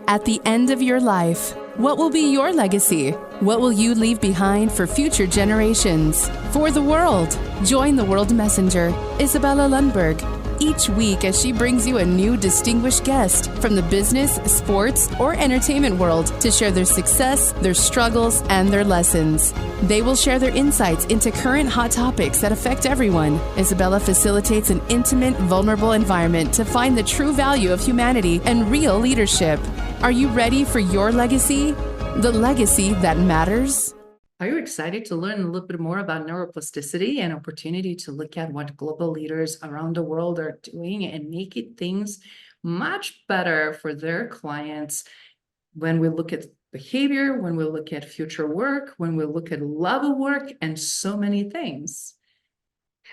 At the end of your life, what will be your legacy? What will you leave behind for future generations? For the world, join the World Messenger, Isabella Lundberg, each week as she brings you a new distinguished guest from the business, sports, or entertainment world to share their success, their struggles, and their lessons. They will share their insights into current hot topics that affect everyone. Isabella facilitates an intimate, vulnerable environment to find the true value of humanity and real leadership. Are you ready for your legacy? The legacy that matters? Are you excited to learn a little bit more about neuroplasticity and opportunity to look at what global leaders around the world are doing and making things much better for their clients when we look at behavior, when we look at future work, when we look at love of work, and so many things?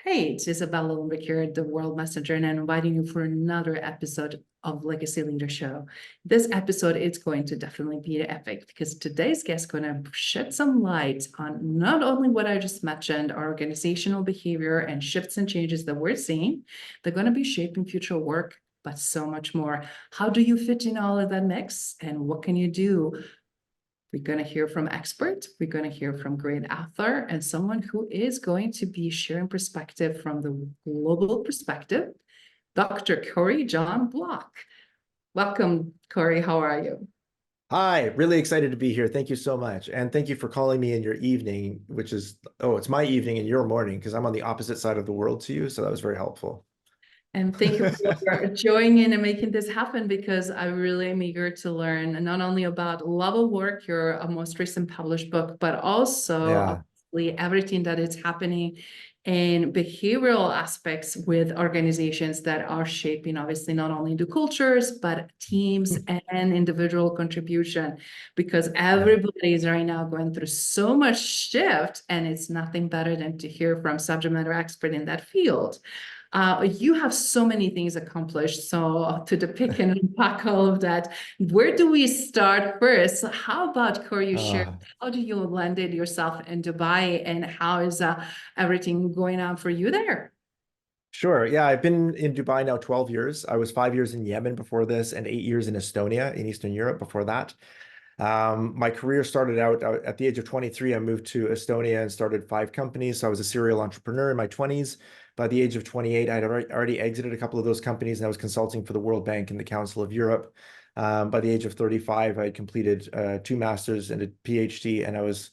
Hey, it's Isabella Lundberg here at the World Messenger, and I'm inviting you for another episode of Legacy Leader Show. This episode is going to definitely be epic because today's guest is going to shed some light on not only what I just mentioned, our organizational behavior and shifts and changes that we're seeing. They're going to be shaping future work, but so much more. How do you fit in all of that mix, and what can you do? We're going to hear from experts. We're going to hear from great author and someone who is going to be sharing perspective from the global perspective, Dr. Corrie Block. Welcome, Corrie. How are you? Hi, really excited to be here. Thank you so much. And thank you for calling me in your evening, which is, it's my evening and your morning because I'm on the opposite side of the world to you. So that was very helpful. And thank you for joining in and making this happen, because I really am eager to learn not only about Love of Work, your most recent published book, but also obviously everything that is happening in behavioral aspects with organizations that are shaping obviously not only the cultures, but teams and individual contribution, because everybody is right now going through so much shift, and it's nothing better than to hear from subject matter expert in that field. You have so many things accomplished. So to depict and unpack all of that, where do we start first? How about, Corrie, you share, how do you landed yourself in Dubai, and how is everything going on for you there? Sure. Yeah, I've been in Dubai now 12 years. I was 5 years in Yemen before this and 8 years in Estonia in Eastern Europe before that. My career started out at the age of 23. I moved to Estonia and started 5 companies. So I was a serial entrepreneur in my 20s. By the age of 28, I had already exited a couple of those companies, and I was consulting for the World Bank and the Council of Europe. By the age of 35, I had completed 2 masters and a Ph.D., and I was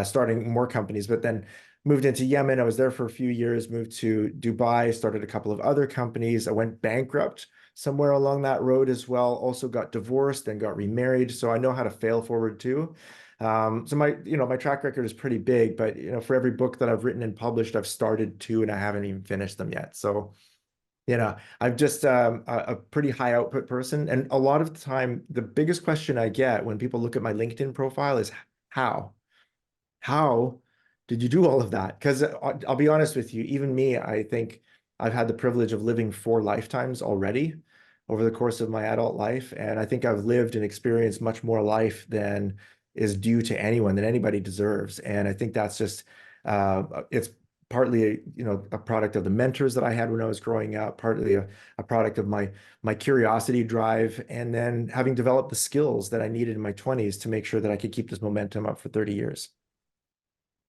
starting more companies, but then moved into Yemen. I was there for a few years, moved to Dubai, started a couple of other companies. I went bankrupt somewhere along that road as well. Also got divorced and got remarried. So I know how to fail forward too. So my track record is pretty big, but for every book that I've written and published, I've started 2 and I haven't even finished them yet. So, I'm just a pretty high output person. And a lot of the time, the biggest question I get when people look at my LinkedIn profile is how did you do all of that? Because I'll be honest with you, even me, I think I've had the privilege of living 4 lifetimes already over the course of my adult life. And I think I've lived and experienced much more life than is due to anyone, than anybody deserves. And I think that's just, it's partly, a product of the mentors that I had when I was growing up, partly a product of my curiosity drive, and then having developed the skills that I needed in my 20s to make sure that I could keep this momentum up for 30 years.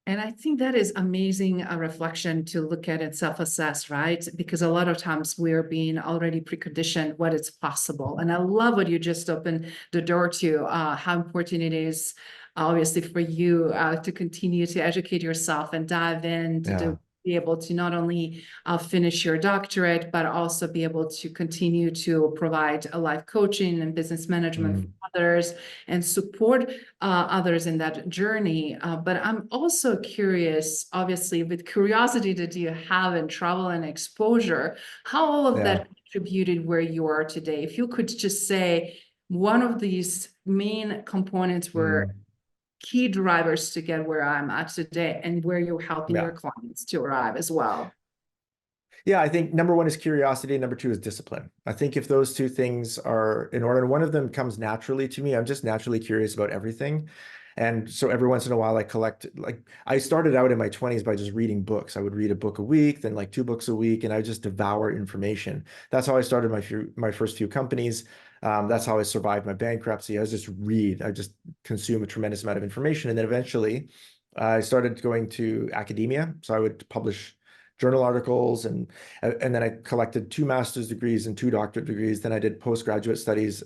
And I think that is amazing, a reflection to look at and self-assess, right? Because a lot of times we're being already preconditioned what is possible. And I love what you just opened the door to, how important it is, obviously, for you to continue to educate yourself and dive in to be able to not only finish your doctorate, but also be able to continue to provide a life coaching and business management for others and support others in that journey. But I'm also curious, obviously, with curiosity that you have in travel and exposure, how all of that contributed where you are today. If you could just say one of these main components were key drivers to get where I'm at today, and where you're helping your clients to arrive as well. Yeah, I think number 1 is curiosity. Number 2 is discipline. I think if those 2 things are in order, and one of them comes naturally to me, I'm just naturally curious about everything. And so every once in a while I collect, I started out in my 20s by just reading books. I would read a book a week, then 2 books a week, and I just devour information. That's how I started my first few companies. That's how I survived my bankruptcy. I just consume a tremendous amount of information. And then eventually I started going to academia. So I would publish journal articles, and then I collected 2 master's degrees and 2 doctorate degrees. Then I did postgraduate studies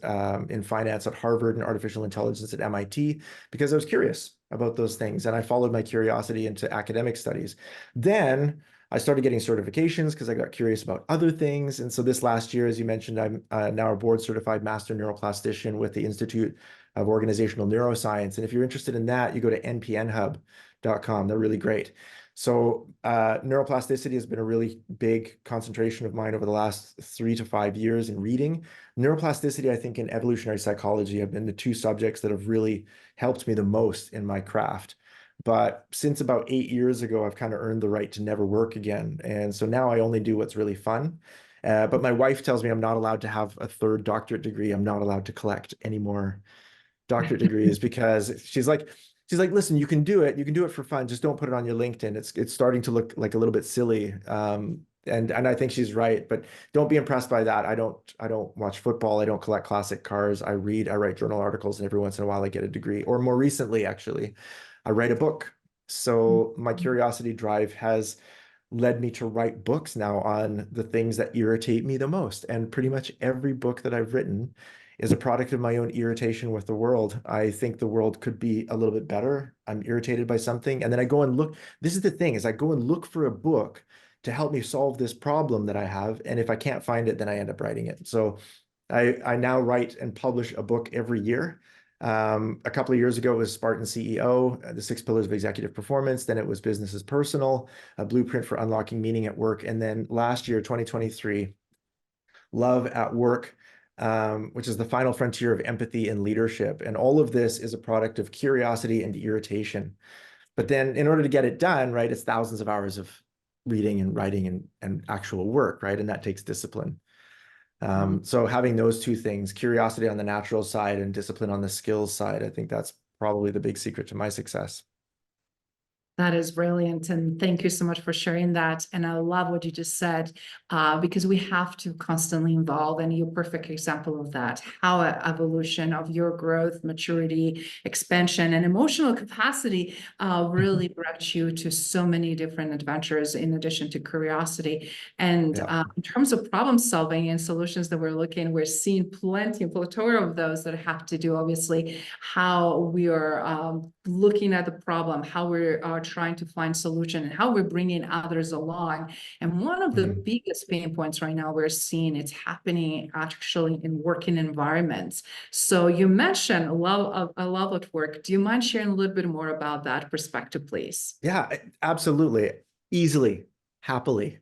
in finance at Harvard and artificial intelligence at MIT because I was curious about those things. And I followed my curiosity into academic studies. Then I started getting certifications because I got curious about other things. And so this last year, as you mentioned, I'm now a board certified Master Neuroplastician with the Institute of Organizational Neuroscience. And if you're interested in that, you go to npnhub.com. They're really great. So neuroplasticity has been a really big concentration of mine over the last 3 to 5 years in reading. Neuroplasticity, I think, and evolutionary psychology have been the 2 subjects that have really helped me the most in my craft. But since about 8 years ago, I've kind of earned the right to never work again. And so now I only do what's really fun. But my wife tells me I'm not allowed to have a 3rd doctorate degree. I'm not allowed to collect any more doctorate degrees because she's like, listen, you can do it. You can do it for fun. Just don't put it on your LinkedIn. It's starting to look like a little bit silly. And I think she's right, but don't be impressed by that. I don't watch football. I don't collect classic cars. I write journal articles, and every once in a while I get a degree. Or more recently, actually, I write a book. So my curiosity drive has led me to write books now on the things that irritate me the most. And pretty much every book that I've written is a product of my own irritation with the world. I think the world could be a little bit better. I'm irritated by something. And then I go and look. This is the thing, is I go and look for a book to help me solve this problem that I have. And if I can't find it, then I end up writing it. So I now write and publish a book every year. A couple of years ago, it was Spartan CEO, the 6 Pillars of Executive Performance. Then it was Business is Personal, a blueprint for unlocking meaning at work. And then last year, 2023, Love at Work, which is the final frontier of empathy and leadership. And all of this is a product of curiosity and irritation. But then in order to get it done, right, it's thousands of hours of reading and writing and actual work, right? And that takes discipline. So having those 2 things, curiosity on the natural side and discipline on the skills side, I think that's probably the big secret to my success. That is brilliant. And thank you so much for sharing that. And I love what you just said, because we have to constantly evolve. And you're a perfect example of that, how an evolution of your growth, maturity, expansion, and emotional capacity really brought you to so many different adventures in addition to curiosity. And in terms of problem solving and solutions that we're seeing plenty, a plethora of those that have to do, obviously, how we are looking at the problem, how we're trying to find solution, and how we're bringing others along. And one of the biggest pain points right now we're seeing, it's happening actually in working environments. So you mentioned a love at work. Do you mind sharing a little bit more about that perspective, please? Yeah, absolutely. Easily, happily.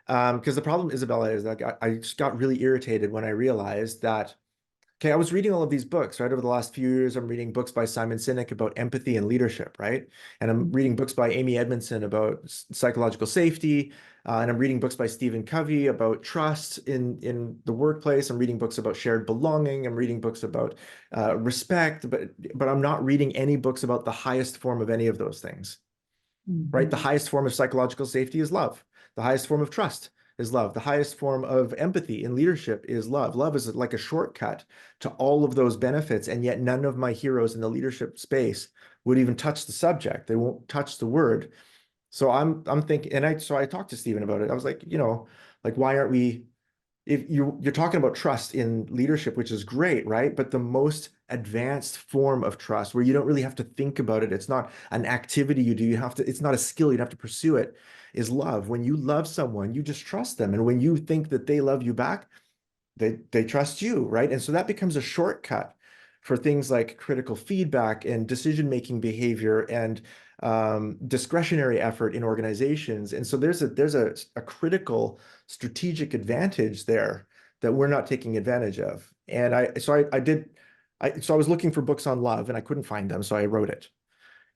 Because the problem, Isabella, is like I just got really irritated when I realized that, okay, I was reading all of these books, right? Over the last few years, I'm reading books by Simon Sinek about empathy and leadership, right? And I'm reading books by Amy Edmondson about psychological safety. And I'm reading books by Stephen Covey about trust in the workplace. I'm reading books about shared belonging. I'm reading books about respect, but I'm not reading any books about the highest form of any of those things, right? The highest form of psychological safety is love. The highest form of trust is love. The highest form of empathy in leadership is love. Love is like a shortcut to all of those benefits. And yet none of my heroes in the leadership space would even touch the subject. They won't touch the word. So I'm thinking, and I talked to Stephen about it. I was like, like, why aren't we, if you're talking about trust in leadership, which is great, right? But the most advanced form of trust, where you don't really have to think about it, it's not an activity you do, it's not a skill, you'd have to pursue it, is love. When you love someone, you just trust them. And when you think that they love you back, they trust you, right? And so that becomes a shortcut for things like critical feedback and decision-making behavior and discretionary effort in organizations. And so there's a critical strategic advantage there that we're not taking advantage of. And I was looking for books on love and I couldn't find them, so I wrote it.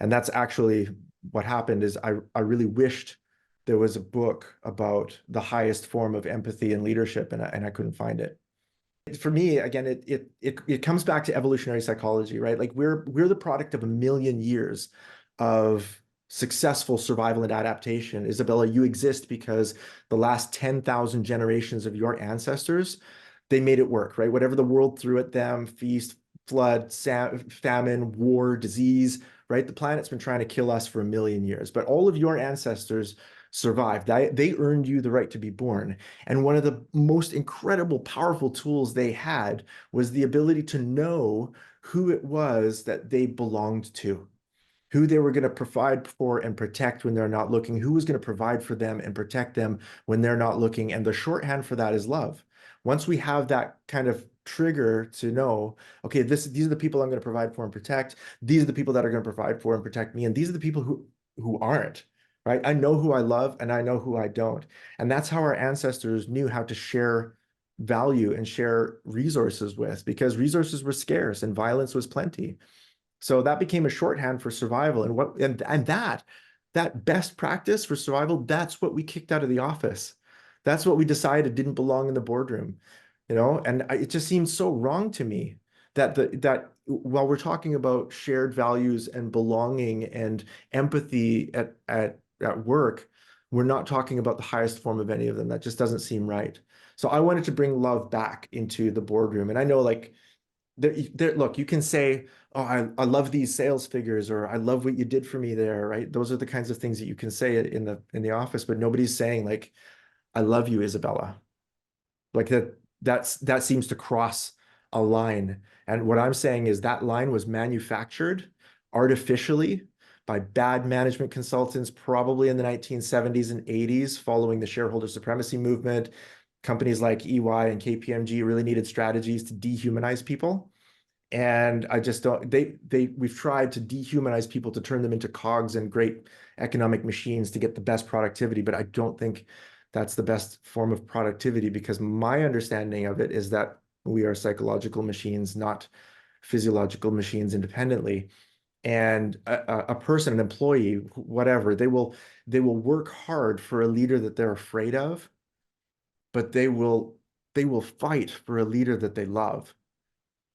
And that's actually what happened. Is I really wished there was a book about the highest form of empathy and leadership, and I couldn't find it. For me, again, it comes back to evolutionary psychology, right? Like we're the product of 1 million years of successful survival and adaptation. Isabella, you exist because the last 10,000 generations of your ancestors they made it work, right? Whatever the world threw at them, feast, flood, famine, war, disease, right? The planet's been trying to kill us for 1,000,000 years, but all of your ancestors survived. They earned you the right to be born. And one of the most incredible, powerful tools they had was the ability to know who it was that they belonged to, who they were going to provide for and protect when they're not looking, who was going to provide for them and protect them when they're not looking. And the shorthand for that is love. Once we have that kind of trigger to know, okay, these are the people I'm going to provide for and protect. These are the people that are going to provide for and protect me. And these are the people who aren't, right? I know who I love and I know who I don't. And that's how our ancestors knew how to share value and share resources with, because resources were scarce and violence was plenty. So that became a shorthand for survival. And that best practice for survival, that's what we kicked out of the office. That's what we decided didn't belong in the boardroom, and it just seems so wrong to me that while we're talking about shared values and belonging and empathy at work, we're not talking about the highest form of any of them. That just doesn't seem right. So I wanted to bring love back into the boardroom. And I know, like, look, you can say, oh, I love these sales figures, or I love what you did for me there, right? Those are the kinds of things that you can say in the office, but nobody's saying, like, I love you, Isabella. Like that seems to cross a line. And what I'm saying is that line was manufactured artificially by bad management consultants, probably in the 1970s and 80s, following the shareholder supremacy movement. Companies like EY and KPMG really needed strategies to dehumanize people. And I just don't, we've tried to dehumanize people to turn them into cogs and great economic machines to get the best productivity, but I don't think that's the best form of productivity, because my understanding of it is that we are psychological machines, not physiological machines independently. And a person, an employee, whatever, they will work hard for a leader that they're afraid of, but they will fight for a leader that they love.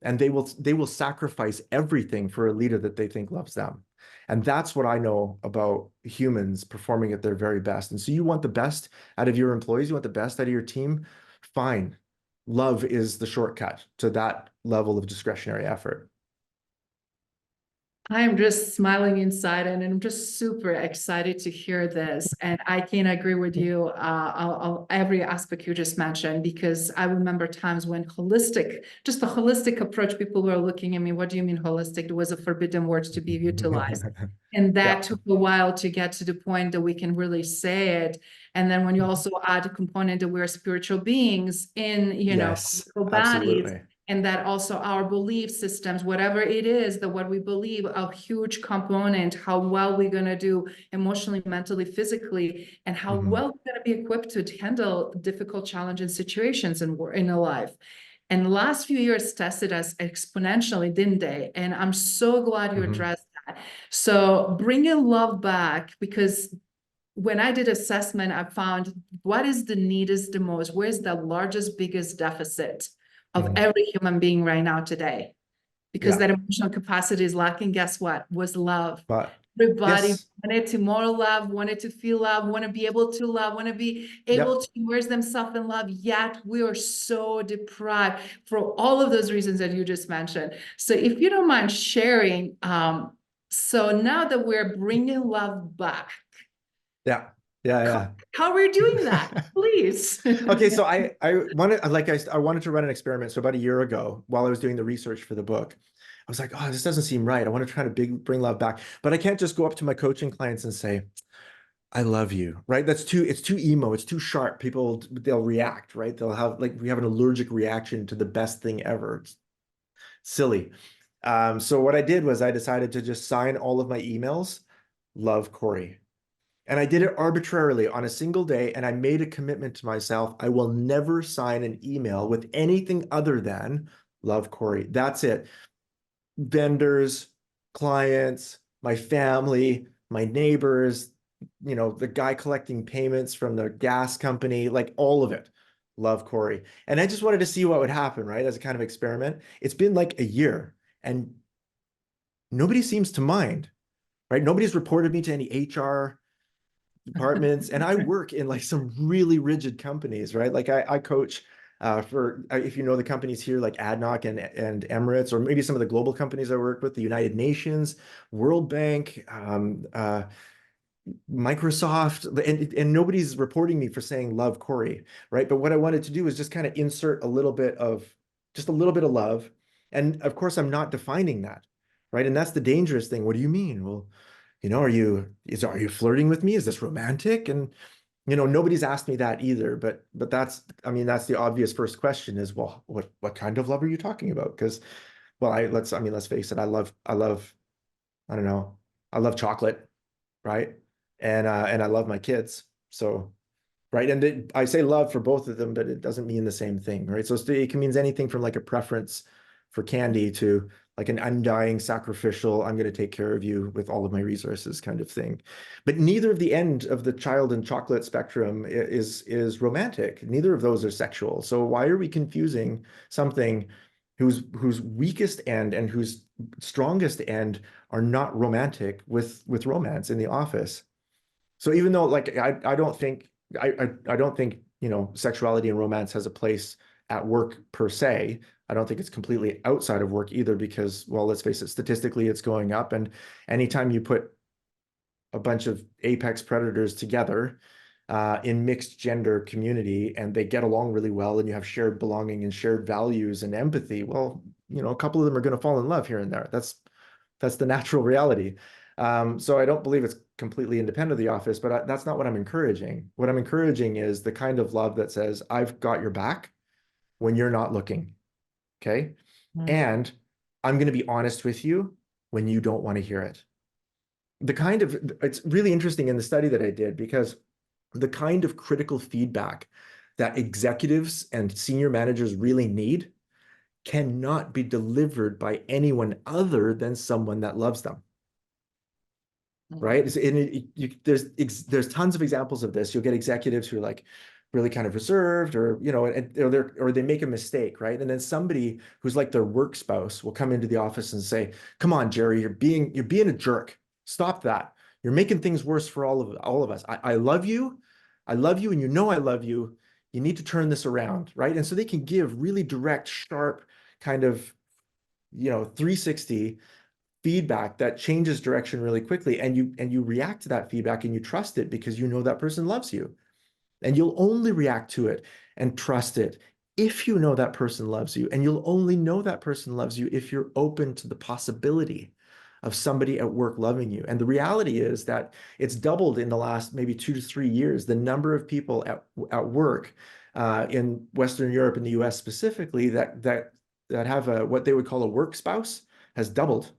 And they will sacrifice everything for a leader that they think loves them. And that's what I know about humans performing at their very best. And so you want the best out of your employees, you want the best out of your team, fine. Love is the shortcut to that level of discretionary effort. I'm just smiling inside, and I'm just super excited to hear this. And I can agree with you every aspect you just mentioned, because I remember times when just the holistic approach, people were looking at me, what do you mean holistic? It was a forbidden word to be utilized. And that took a while to get to the point that we can really say it. And then when you also add a component that we're spiritual beings in, Yes, bodies. absolutely. And that also our belief systems, whatever it is, that what we believe, a huge component, how well we're going to do emotionally, mentally, physically, and how well we're going to be equipped to handle difficult, challenging situations in our life. And the last few years tested us exponentially, didn't they? And I'm so glad you addressed that. So bringing love back, because when I did assessment, I found what is the need is the most, where's the largest, biggest deficit of every human being right now today, because that emotional capacity is lacking. Guess what? Was love. But everybody yes. wanted to more love, wanted to feel love, want to be able to love, want to be able to immerse themselves in love, yet we are so deprived for all of those reasons that you just mentioned. So if you don't mind sharing, so now that we're bringing love back, how are we doing that? Please. Okay, so I wanted to run an experiment. So about a year ago, while I was doing the research for the book, I was like, oh, this doesn't seem right. I want to try to bring love back, but I can't just go up to my coaching clients and say, I love you, right? It's too emo, it's too sharp. People, they'll react, right? They'll have, like, we have an allergic reaction to the best thing ever. It's silly. So what I did was I decided to just sign all of my emails, love Corrie. And I did it arbitrarily on a single day, and I made a commitment to myself. I will never sign an email with anything other than love Corrie. That's it. Vendors, clients, my family, my neighbors, the guy collecting payments from the gas company, like all of it. Love Corrie. And I just wanted to see what would happen, right? As a kind of experiment. It's been like a year and nobody seems to mind, right? Nobody's reported me to any HR departments. And I work in like some really rigid companies, right? Like I coach If you know the companies here like ADNOC and Emirates, or maybe some of the global companies I work with, the United Nations, World Bank, Microsoft, and nobody's reporting me for saying love Corrie, right? But what I wanted to do is just kind of insert just a little bit of love. And of course, I'm not defining that, right? And that's the dangerous thing. What do you mean? Well, are you flirting with me? Is this romantic? And nobody's asked me that either. But that's the obvious first question is, well, what kind of love are you talking about? Because, well, let's face it, I love, I don't know, I love chocolate, right? And I love my kids. So, right. And I say love for both of them, but it doesn't mean the same thing, right? So it can mean anything from like a preference for candy to like an undying sacrificial, I'm going to take care of you with all of my resources kind of thing. But neither of the end of the child and chocolate spectrum is romantic. Neither of those are sexual. So why are we confusing something whose weakest end and whose strongest end are not romantic with romance in the office? So even though like I don't think sexuality and romance has a place at work per se. I don't think it's completely outside of work either, because, well, let's face it, statistically it's going up, and anytime you put a bunch of apex predators together in mixed gender community and they get along really well and you have shared belonging and shared values and empathy, well, a couple of them are going to fall in love here and there. That's the natural reality. So I don't believe it's completely independent of the office, but that's not what I'm encouraging. What I'm encouraging is the kind of love that says, I've got your back when you're not looking, okay? And I'm going to be honest with you when you don't want to hear it. It's really interesting in the study that I did, because the kind of critical feedback that executives and senior managers really need cannot be delivered by anyone other than someone that loves them. Right? There's tons of examples of this. You'll get executives who are like really kind of reserved, or or they make a mistake, right? And then somebody who's like their work spouse will come into the office and say, "Come on, Jerry, you're being a jerk. Stop that. You're making things worse for all of us. I love you, and I love you. You need to turn this around," right? And so they can give really direct, sharp, kind of 360 feedback that changes direction really quickly, and you react to that feedback and you trust it because that person loves you. And you'll only react to it and trust it if you know that person loves you, and you'll only know that person loves you if you're open to the possibility of somebody at work loving you. And the reality is that it's doubled in the last maybe 2 to 3 years. The number of people at work in Western Europe and the US specifically that have what they would call a work spouse has doubled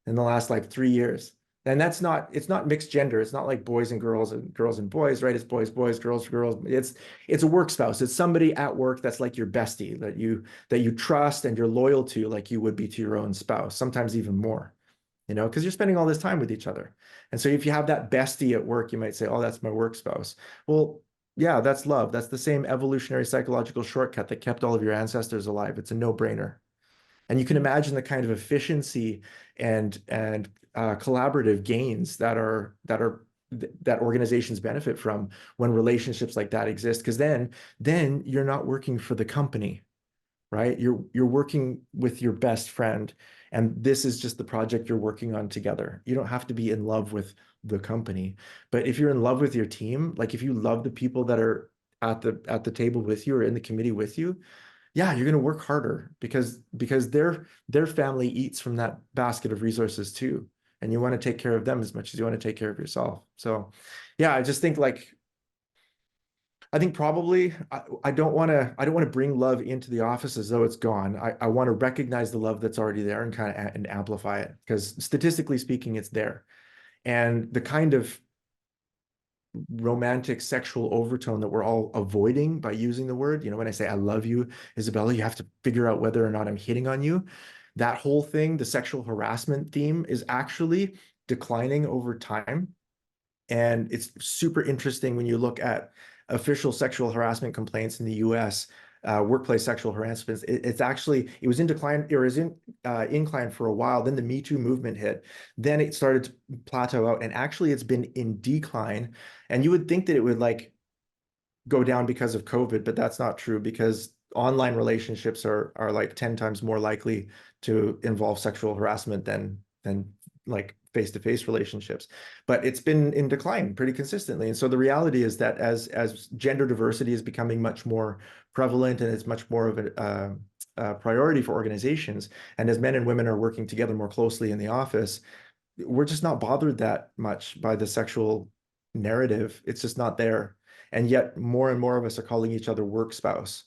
in the last like 3 years. And it's not mixed gender. It's not like boys and girls and boys, right? It's boys, girls, girls. It's a work spouse. It's somebody at work that's like your bestie, that you trust and you're loyal to, like you would be to your own spouse, sometimes even more, because you're spending all this time with each other. And so if you have that bestie at work, you might say, "Oh, that's my work spouse." Well, yeah, that's love. That's the same evolutionary psychological shortcut that kept all of your ancestors alive. It's a no-brainer. And you can imagine the kind of efficiency and collaborative gains that organizations benefit from when relationships like that exist. Because then you're not working for the company, right? You're working with your best friend, and this is just the project you're working on together. You don't have to be in love with the company, but if you're in love with your team, like if you love the people that are at the table with you or in the committee with you, yeah, you're going to work harder because their family eats from that basket of resources too. And you want to take care of them as much as you want to take care of yourself. So yeah, I just think I think probably I don't want to bring love into the office as though it's gone. I want to recognize the love that's already there and kind of and amplify it, because statistically speaking, it's there. And the kind of romantic sexual overtone that we're all avoiding by using the word, when I say I love you, Isabella, you have to figure out whether or not I'm hitting on you. That whole thing, the sexual harassment theme, is actually declining over time. And it's super interesting when you look at official sexual harassment complaints in the US, workplace sexual harassment. It was in decline, or is in incline for a while. Then the Me Too movement hit. Then it started to plateau out, and actually it's been in decline. And you would think that it would like go down because of COVID, but that's not true, because online relationships are like 10 times more likely to involve sexual harassment than like face-to-face relationships. But it's been in decline pretty consistently. And so the reality is that as gender diversity is becoming much more prevalent and it's much more of a priority for organizations, and as men and women are working together more closely in the office, we're just not bothered that much by the sexual narrative. It's just not there. And yet more and more of us are calling each other work spouse.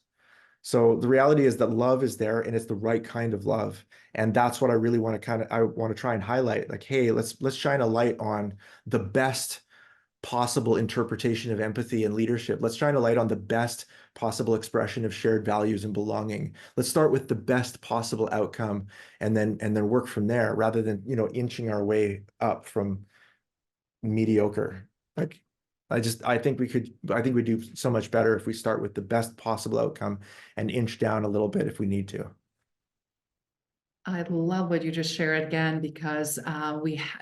So the reality is that love is there, and it's the right kind of love. And that's what I really want to I want to try and highlight. Like, hey, let's shine a light on the best possible interpretation of empathy and leadership. Let's shine a light on the best possible expression of shared values and belonging. Let's start with the best possible outcome and then work from there, rather than, inching our way up from mediocre. Like, I think we do so much better if we start with the best possible outcome and inch down a little bit if we need to. I love what you just shared again, because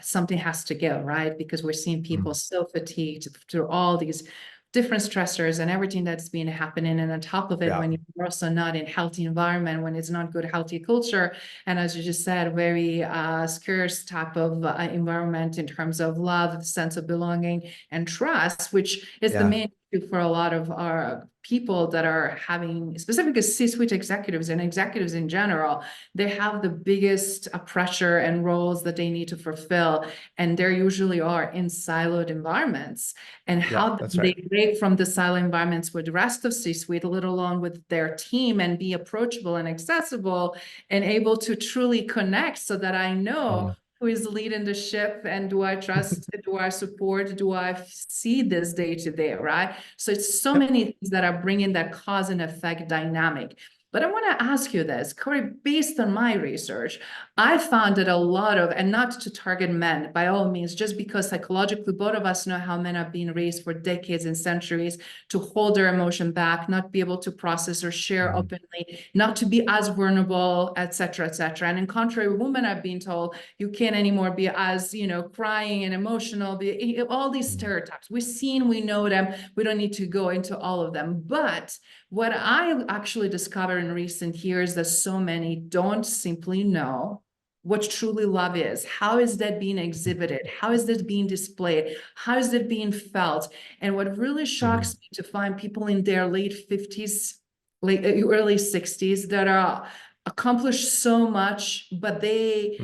something has to give, right? Because we're seeing people so fatigued through all these different stressors and everything that's been happening. And on top of it, when you're also not in healthy environment, when it's not good, healthy culture, and as you just said, very scarce type of environment in terms of love, sense of belonging, and trust, which is the main issue for a lot of our people that are having, specifically C-suite executives and executives in general. They have the biggest pressure and roles that they need to fulfill, and they usually are in siloed environments. And how they break from the siloed environments with the rest of C-suite, let alone with their team, and be approachable and accessible and able to truly connect, so that I know who is leading the ship, and do I trust, do I support, do I see this day to day, right? So it's so many things that are bringing that cause and effect dynamic. But I want to ask you this, Corrie, based on my research, I found that a lot of, and not to target men by all means, just because psychologically both of us know how men have been raised for decades and centuries to hold their emotion back, not be able to process or share openly, not to be as vulnerable, et cetera, et cetera. And in contrary, women have been told you can't anymore be as, crying and emotional, all these stereotypes. We've seen, we know them. We don't need to go into all of them. But what I actually discovered in recent years that so many don't simply know what truly love is. How is that being exhibited? How is that being displayed? How is it being felt? And what really shocks me to find people in their late 50s, early 60s that are accomplished so much, but they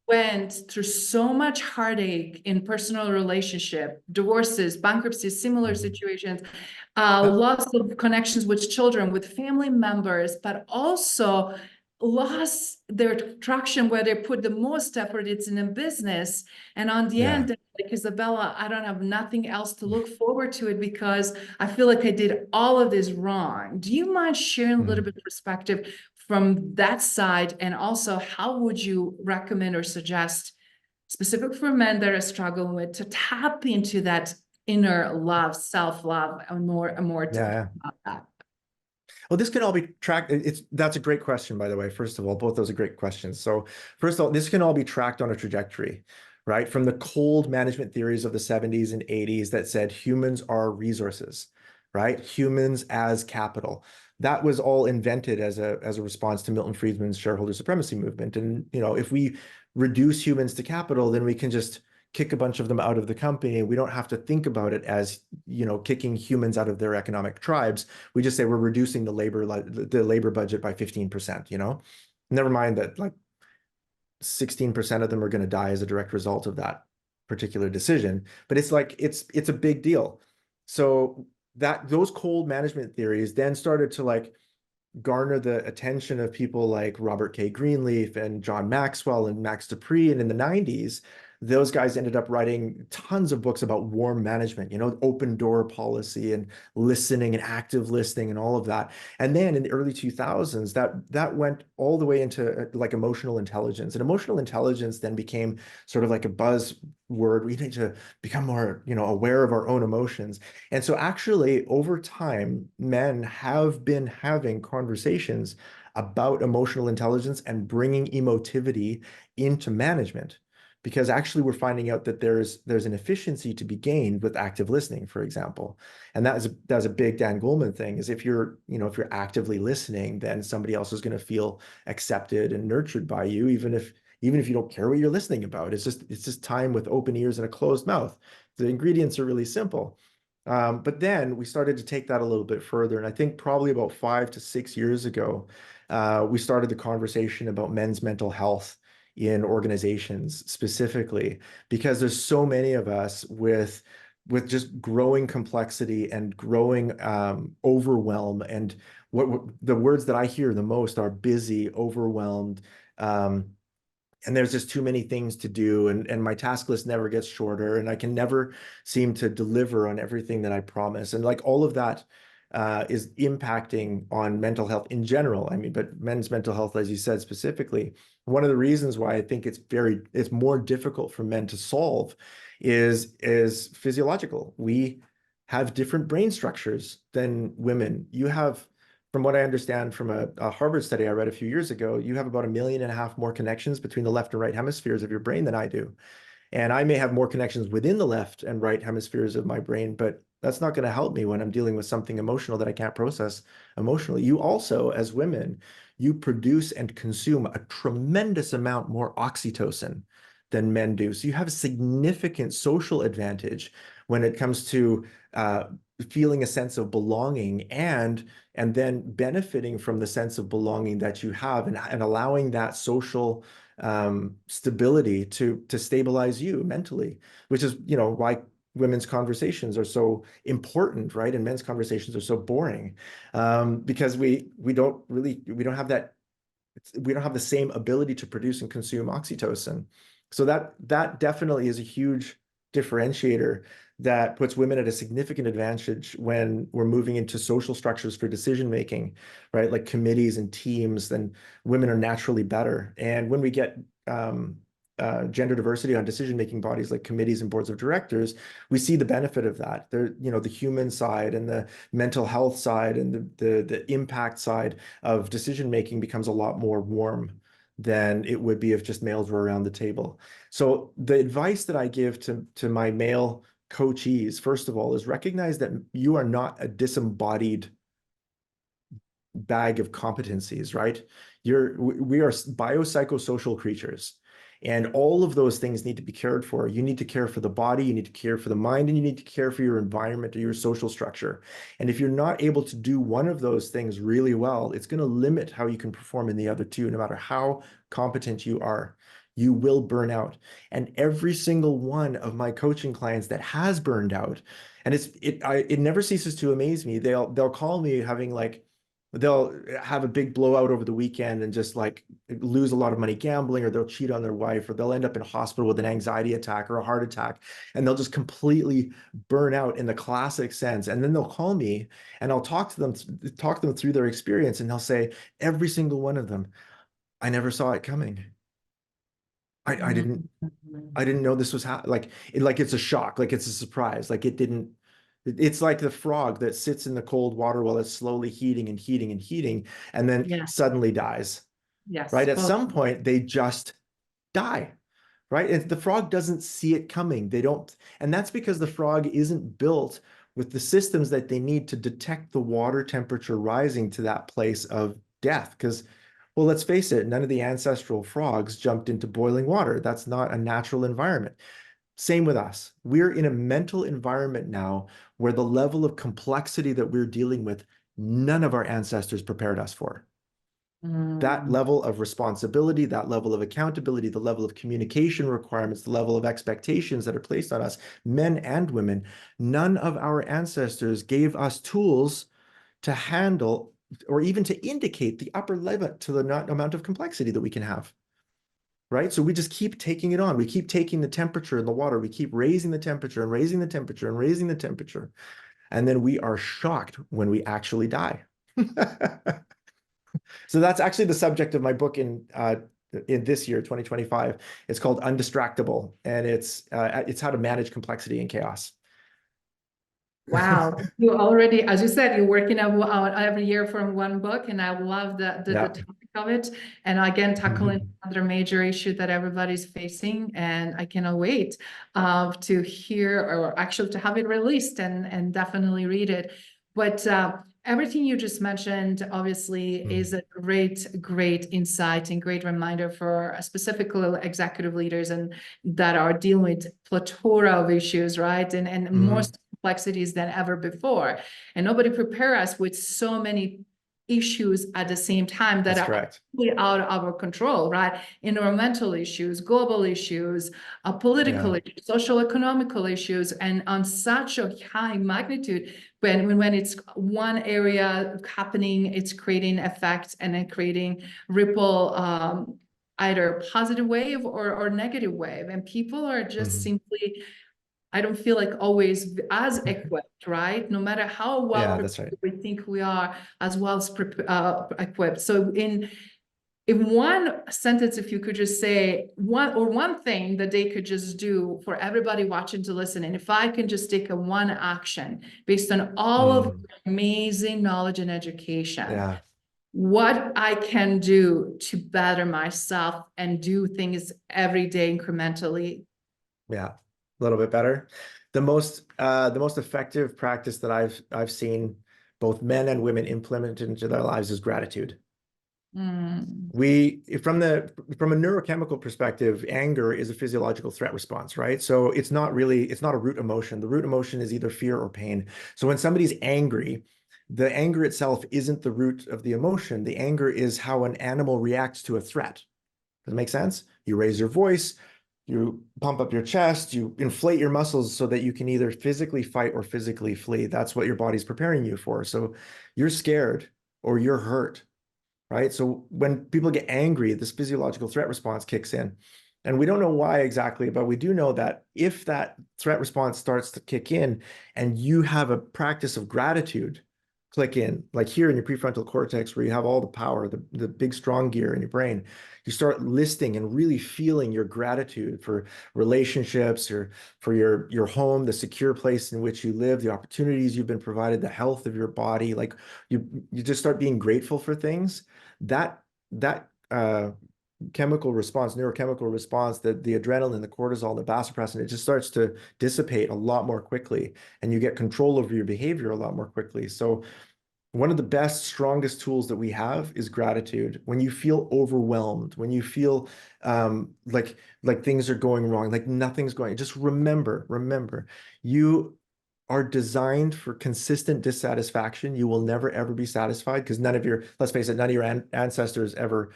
went through so much heartache in personal relationship, divorces, bankruptcies, similar situations, loss of connections with children, with family members, but also lost their traction where they put the most effort, it's in a business. And on the end, like, Isabella, I don't have nothing else to look forward to it because I feel like I did all of this wrong. Do you mind sharing a little bit of perspective from that side? And also, how would you recommend or suggest, specific for men that are struggling with, to tap into that inner love, self-love, and more about that? Well, this can all be tracked. That's a great question, by the way. First of all, both those are great questions. So first of all, this can all be tracked on a trajectory, right? From the cold management theories of the 70s and 80s that said humans are resources, right? Humans as capital. That was all invented as a response to Milton Friedman's shareholder supremacy movement. And, if we reduce humans to capital, then we can just kick a bunch of them out of the company. We don't have to think about it as, kicking humans out of their economic tribes. We just say we're reducing the labor budget by 15%, Never mind that like 16% of them are going to die as a direct result of that particular decision. But it's like, it's a big deal. So those cold management theories then started to like garner the attention of people like Robert K. Greenleaf and John Maxwell and Max Dupree. And in the 90s, those guys ended up writing tons of books about warm management, open door policy and listening and active listening and all of that. And then in the early 2000s, that went all the way into like emotional intelligence. And emotional intelligence then became sort of like a buzzword. We need to become more, aware of our own emotions. And so actually over time, men have been having conversations about emotional intelligence and bringing emotivity into management. because actually we're finding out that there's an efficiency to be gained with active listening, for example. And that's a big Dan Goleman thing, is if you're actively listening, then somebody else is going to feel accepted and nurtured by you, even if you don't care what you're listening about. It's just time with open ears and a closed mouth. The ingredients are really simple. But then we started to take that a little bit further. And I think probably about 5 to 6 years ago, we started the conversation about men's mental health in organizations specifically, because there's so many of us with just growing complexity and growing overwhelm. And what the words that I hear the most are busy, overwhelmed, and there's just too many things to do, and my task list never gets shorter, and I can never seem to deliver on everything that I promise. And like all of that is impacting on mental health in general. I mean, but men's mental health, as you said specifically, one of the reasons why I think it's more difficult for men to solve is physiological. We have different brain structures than women. You have, from what I understand from a Harvard study I read a few years ago, you have about 1.5 million more connections between the left and right hemispheres of your brain than I do. And I may have more connections within the left and right hemispheres of my brain, but that's not going to help me when I'm dealing with something emotional that I can't process emotionally. You also, as women, you produce and consume a tremendous amount more oxytocin than men do. So you have a significant social advantage when it comes to feeling a sense of belonging and then benefiting from the sense of belonging that you have, and allowing that social stability to stabilize you mentally, which is, why women's conversations are so important, right? And men's conversations are so boring, because we don't have the same ability to produce and consume oxytocin. So that definitely is a huge differentiator that puts women at a significant advantage when we're moving into social structures for decision making, right? Like committees and teams, then women are naturally better. And when we get gender diversity on decision-making bodies like committees and boards of directors, we see the benefit of that. The human side and the mental health side and the impact side of decision-making becomes a lot more warm than it would be if just males were around the table. So the advice that I give to my male coachees, first of all, is recognize that you are not a disembodied bag of competencies, right? We are biopsychosocial creatures. And all of those things need to be cared for. You need to care for the body, you need to care for the mind, and you need to care for your environment or your social structure. And if you're not able to do one of those things really well, it's going to limit how you can perform in the other two, no matter how competent you are. You will burn out. And every single one of my coaching clients that has burned out, and it never ceases to amaze me. They'll call me they'll have a big blowout over the weekend and just like lose a lot of money gambling, or they'll cheat on their wife, or they'll end up in hospital with an anxiety attack or a heart attack, and they'll just completely burn out in the classic sense. And then they'll call me and I'll talk them through their experience, and they'll say, every single one of them, I never saw it coming. I didn't know this was like it's a shock, like it's a surprise, like it's like the frog that sits in the cold water while it's slowly heating and heating and heating, and then suddenly dies. Yes. Right? At some point, they just die. Right? And the frog doesn't see it coming. They don't, and that's because the frog isn't built with the systems that they need to detect the water temperature rising to that place of death. Because, well, let's face it, none of the ancestral frogs jumped into boiling water. That's not a natural environment. Same with us. We're in a mental environment now where the level of complexity that we're dealing with, none of our ancestors prepared us for. That level of responsibility, that level of accountability, the level of communication requirements, the level of expectations that are placed on us, men and women, none of our ancestors gave us tools to handle or even to indicate the upper limit to the amount of complexity that we can have. Right? So we just keep taking it on. We keep taking the temperature in the water. We keep raising the temperature and raising the temperature and raising the temperature. And then we are shocked when we actually die. So that's actually the subject of my book in this year, 2025. It's called Undistractable, and it's how to manage complexity and chaos. Wow. You already, as you said, you're working out every year from one book, and I love the topic of it. And again, tackling another major issue that everybody's facing. And I cannot wait to hear, or actually to have it released and definitely read it. But everything you just mentioned, obviously, is a great insight and great reminder for specifically executive leaders and that are dealing with plethora of issues, right? And more complexities than ever before. And nobody prepare us with so many issues at the same time that are completely out of our control, right? Environmental issues, global issues, political issues, social economical issues, and on such a high magnitude. When it's one area happening, it's creating effects and then creating ripple, either positive wave or negative wave. And people are just simply, I don't feel like always as equipped, right? No matter how well we think we are, as well as equipped. So in one sentence, if you could just say one thing that they could just do for everybody watching to listen, and if I can just take one action based on all of amazing knowledge and education, what I can do to better myself and do things every day incrementally. Yeah. A little bit better. The most effective practice that I've seen both men and women implement into their lives is gratitude. From a neurochemical perspective, anger is a physiological threat response, right? So it's not a root emotion. The root emotion is either fear or pain. So when somebody's angry, the anger itself isn't the root of the emotion. The anger is how an animal reacts to a threat. Does it make sense? You raise your voice, you pump up your chest, you inflate your muscles so that you can either physically fight or physically flee. That's what your body's preparing you for. So you're scared or you're hurt, right? So when people get angry, this physiological threat response kicks in. And we don't know why exactly, but we do know that if that threat response starts to kick in and you have a practice of gratitude click in, like here in your prefrontal cortex, where you have all the power, the big strong gear in your brain, you start listing and really feeling your gratitude for relationships, or for your home, the secure place in which you live, the opportunities you've been provided, the health of your body. Like you just start being grateful for things. That chemical response, neurochemical response, the adrenaline, the cortisol, the vasopressin, it just starts to dissipate a lot more quickly, and you get control over your behavior a lot more quickly. So one of the best, strongest tools that we have is gratitude. When you feel overwhelmed, when you feel like things are going wrong, like nothing's going, just remember, you are designed for consistent dissatisfaction. You will never, ever be satisfied, because let's face it, none of your ancestors ever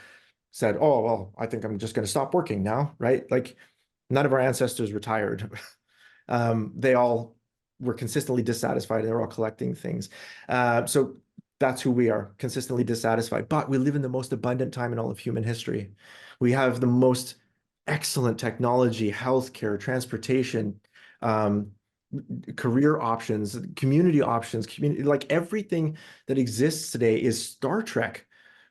said, oh, well, I think I'm just going to stop working now, right? Like none of our ancestors retired. They all were consistently dissatisfied, and they're all collecting things. So that's who we are, consistently dissatisfied. But we live in the most abundant time in all of human history. We have the most excellent technology, healthcare, transportation, career options, community options, like everything that exists today is Star Trek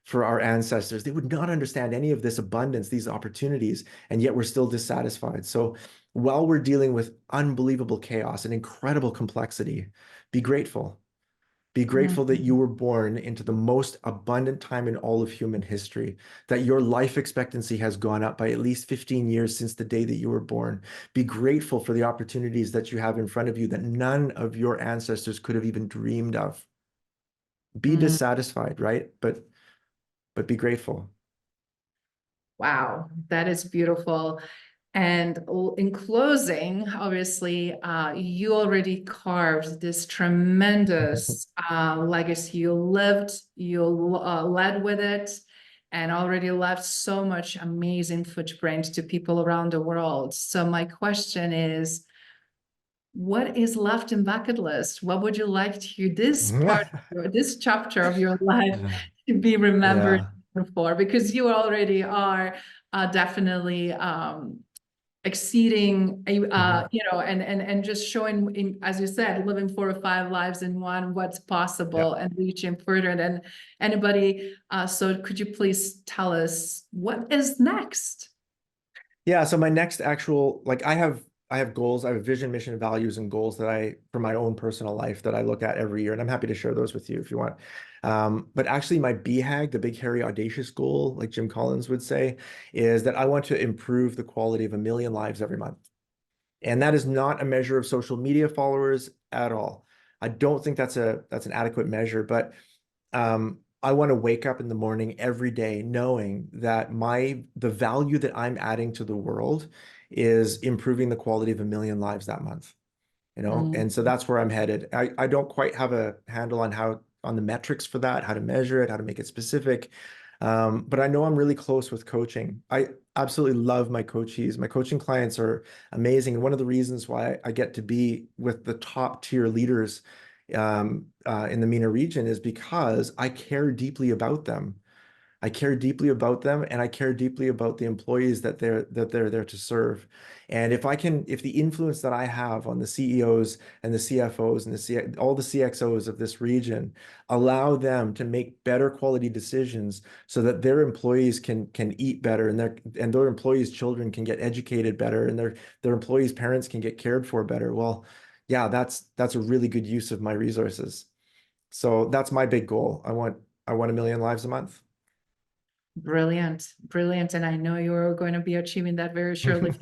for our ancestors. They would not understand any of this abundance, these opportunities, and yet we're still dissatisfied. So while we're dealing with unbelievable chaos and incredible complexity, be grateful. Be grateful that you were born into the most abundant time in all of human history, that your life expectancy has gone up by at least 15 years since the day that you were born. Be grateful for the opportunities that you have in front of you that none of your ancestors could have even dreamed of. Be dissatisfied, right? But be grateful. Wow, that is beautiful. And in closing, obviously, you already carved this tremendous legacy. You lived, you led with it, and already left so much amazing footprint to people around the world. So my question is, what is left in bucket list? What would you like to this chapter of your life to be remembered for? Because you already are definitely exceeding, and just showing, as you said, living 4 or 5 lives in one, what's possible, and reaching further than anybody. So could you please tell us what is next? Yeah, so my next actual, I have I have goals. I have vision, mission, values, and goals that for my own personal life that I look at every year, and I'm happy to share those with you if you want. But actually, my BHAG, the big, hairy, audacious goal, like Jim Collins would say, is that I want to improve the quality of 1 million lives every month. And that is not a measure of social media followers at all. I don't think that's an adequate measure, but I want to wake up in the morning every day knowing that the value that I'm adding to the world is improving the quality of 1 million lives that month, and so that's where I'm headed. I don't quite have a handle on the metrics for that, how to measure it, how to make it specific. But I know I'm really close with coaching. I absolutely love my coachees. My coaching clients are amazing. And one of the reasons why I get to be with the top tier leaders in the MENA region is because I care deeply about them. I care deeply about them, and I care deeply about the employees that they're there to serve. And if the influence that I have on the CEOs and the CFOs and all the CXOs of this region allow them to make better quality decisions so that their employees can eat better, and their employees' children can get educated better, and their employees' parents can get cared for better. Well, yeah, that's a really good use of my resources. So that's my big goal. I want 1 million lives a month. Brilliant, brilliant. And I know you're going to be achieving that very shortly.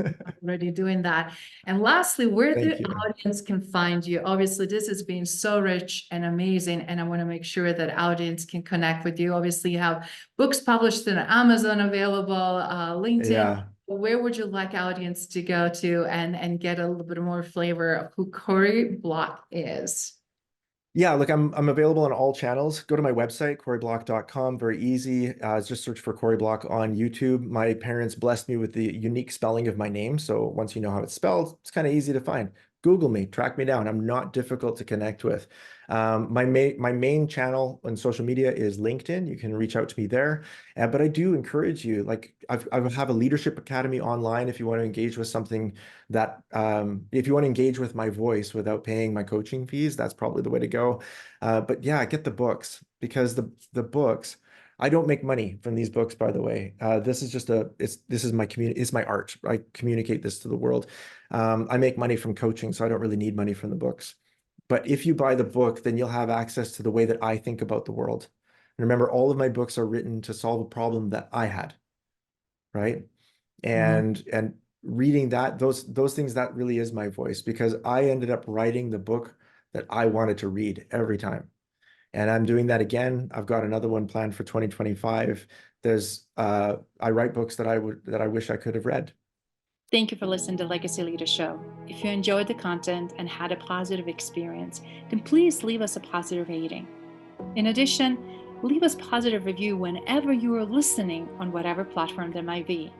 Already doing that. And lastly, where Thank the you. audience can find you. Obviously, this has been so rich and amazing. And I want to make sure that audience can connect with you. Obviously, you have books published in Amazon available, LinkedIn. Yeah. Where would you like audience to go to and get a little bit more flavor of who Corrie Block is? Yeah, look, I'm available on all channels. Go to my website, corrieblock.com. Very easy. Just search for Corrie Block on YouTube. My parents blessed me with the unique spelling of my name. So once you know how it's spelled, it's kind of easy to find. Google me, track me down. I'm not difficult to connect with. My main channel on social media is LinkedIn. You can reach out to me there. But I do encourage you, like I have a leadership academy online if you want to engage with something that if you want to engage with my voice without paying my coaching fees, that's probably the way to go. But yeah, get the books, because the books, I don't make money from these books, by the way. This is my community, it's my art. I communicate this to the world. I make money from coaching, so I don't really need money from the books. But if you buy the book, then you'll have access to the way that I think about the world. And remember, all of my books are written to solve a problem that I had, right? And reading those things, that really is my voice, because I ended up writing the book that I wanted to read every time. And I'm doing that again. I've got another one planned for 2025. I write books that I wish I could have read. Thank you for listening to Legacy Leader Show. If you enjoyed the content and had a positive experience, then please leave us a positive rating. In addition, leave us a positive review whenever you are listening on whatever platform there might be.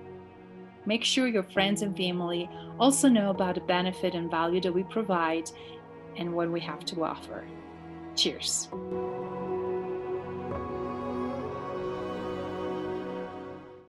Make sure your friends and family also know about the benefit and value that we provide and what we have to offer. Cheers.